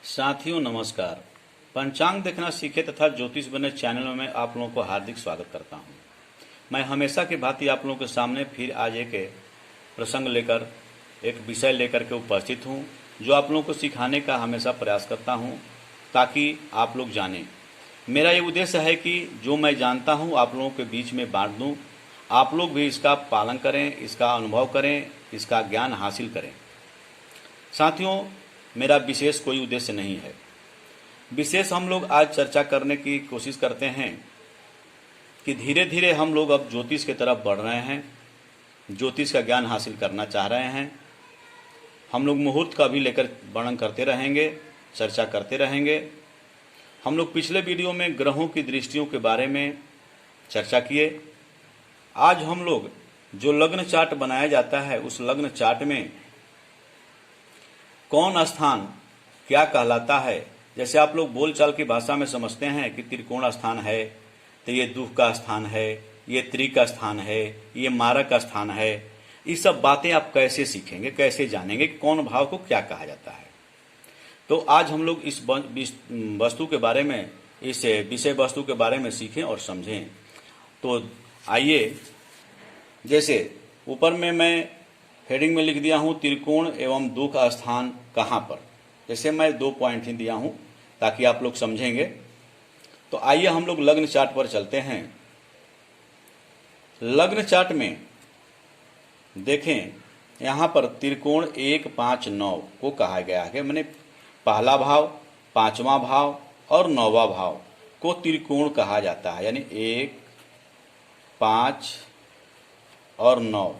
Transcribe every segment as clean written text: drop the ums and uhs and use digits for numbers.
साथियों नमस्कार। पंचांग देखना सीखे तथा ज्योतिष बने चैनल में आप लोगों को हार्दिक स्वागत करता हूं। मैं हमेशा की भांति आप लोगों के सामने फिर आज एक प्रसंग लेकर एक विषय लेकर के उपस्थित हूं, जो आप लोगों को सिखाने का हमेशा प्रयास करता हूं ताकि आप लोग जानें। मेरा ये उद्देश्य है कि जो मैं जानता हूं आप लोगों के बीच में बांट दूं, आप लोग भी इसका पालन करें, इसका अनुभव करें, इसका ज्ञान हासिल करें। साथियों, मेरा विशेष कोई उद्देश्य नहीं है। विशेष हम लोग आज चर्चा करने की कोशिश करते हैं कि धीरे धीरे हम लोग अब ज्योतिष की तरफ बढ़ रहे हैं, ज्योतिष का ज्ञान हासिल करना चाह रहे हैं। हम लोग मुहूर्त का भी लेकर वर्णन करते रहेंगे, चर्चा करते रहेंगे। हम लोग पिछले वीडियो में ग्रहों की दृष्टियों के बारे में चर्चा किए। आज हम लोग जो लग्न चार्ट बनाया जाता है, उस लग्न चार्ट में कौन स्थान क्या कहलाता है। जैसे आप लोग बोलचाल की भाषा में समझते हैं कि त्रिकोण स्थान है तो ये दुख का स्थान है, ये त्रि का स्थान है, ये मारक का स्थान है। ये सब बातें आप कैसे सीखेंगे, कैसे जानेंगे कि कौन भाव को क्या कहा जाता है। तो आज हम लोग इस वस्तु के बारे में, इस विषय वस्तु के बारे में सीखें और समझें। तो आइए, जैसे ऊपर में मैं हेडिंग में लिख दिया हूं त्रिकोण एवं दुख स्थान कहां पर। जैसे मैं 2 पॉइंट ही दिया हूं ताकि आप लोग समझेंगे। तो आइए हम लोग लग्न चार्ट पर चलते हैं। लग्न चार्ट में देखें, यहां पर त्रिकोण 1, 5, 9 को कहा गया है। मैंने पहला भाव, 5वां भाव और 9वां भाव को त्रिकोण कहा जाता है, यानी 1, 5 और 9।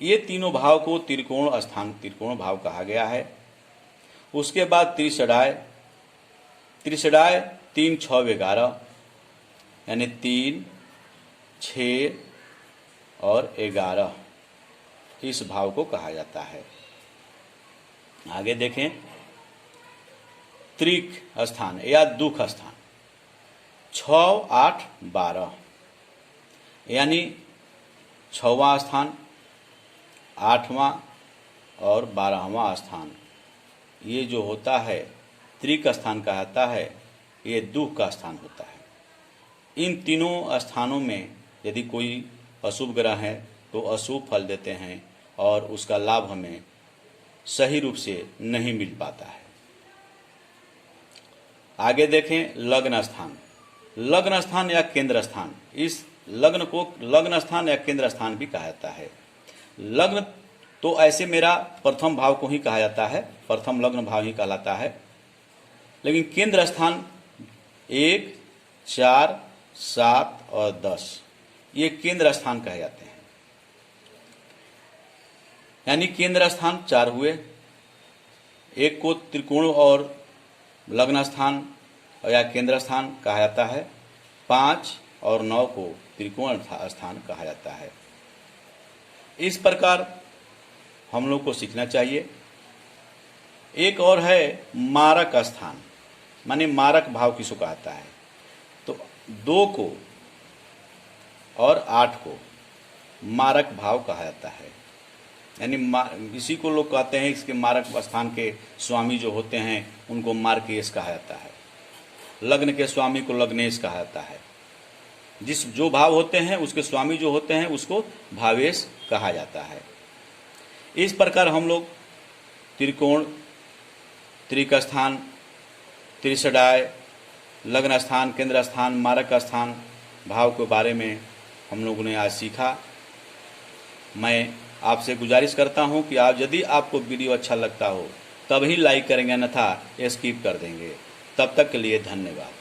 ये तीनों भाव को त्रिकोण स्थान, त्रिकोण भाव कहा गया है। उसके बाद त्रिषडाय, 3, 6, 11 यानी 3, 6 और 11 इस भाव को कहा जाता है। आगे देखें, त्रिक स्थान या दुख स्थान 6, 8, 12 यानी 6वां स्थान, 8वां और 12वां स्थान। ये जो होता है त्रिक स्थान कहता है, ये दुख का स्थान होता है। इन तीनों स्थानों में यदि कोई अशुभ ग्रह है तो अशुभ फल देते हैं और उसका लाभ हमें सही रूप से नहीं मिल पाता है। आगे देखें, लग्न स्थान। लग्न स्थान या केंद्र स्थान, इस लग्न को लग्न स्थान या केंद्र स्थान भी कहा जाता है। लग्न तो ऐसे मेरा प्रथम भाव को ही कहा जाता है, प्रथम लग्न भाव ही कहलाता है। लेकिन केंद्र स्थान 1, 4, 7 और 10 ये केंद्र स्थान कहे जाते हैं। यानी केंद्र स्थान 4 हुए। एक को त्रिकोण और लग्न स्थान या केंद्र स्थान कहा जाता है। 5 और 9 को त्रिकोण स्थान कहा जाता है। इस प्रकार हम लोग को सीखना चाहिए। एक और है मारक स्थान, माने मारक भाव किसको कहता है। तो 2 को और 8 को मारक भाव कहा जाता है। यानी इसी को लोग कहते हैं, इसके मारक स्थान के स्वामी जो होते हैं उनको मार्केश कहा जाता है। लग्न के स्वामी को लग्नेश कहा जाता है। जो भाव होते हैं उसके स्वामी जो होते हैं उसको भावेश कहा जाता है। इस प्रकार हम लोग त्रिकोण, त्रिक स्थान, त्रिषडाय, लग्न स्थान, केंद्र स्थान, मारक स्थान भाव के बारे में हम लोगों ने आज सीखा। मैं आपसे गुजारिश करता हूं कि आप, यदि आपको वीडियो अच्छा लगता हो तभी लाइक करेंगे, अन्यथा स्किप कर देंगे। तब तक के लिए धन्यवाद।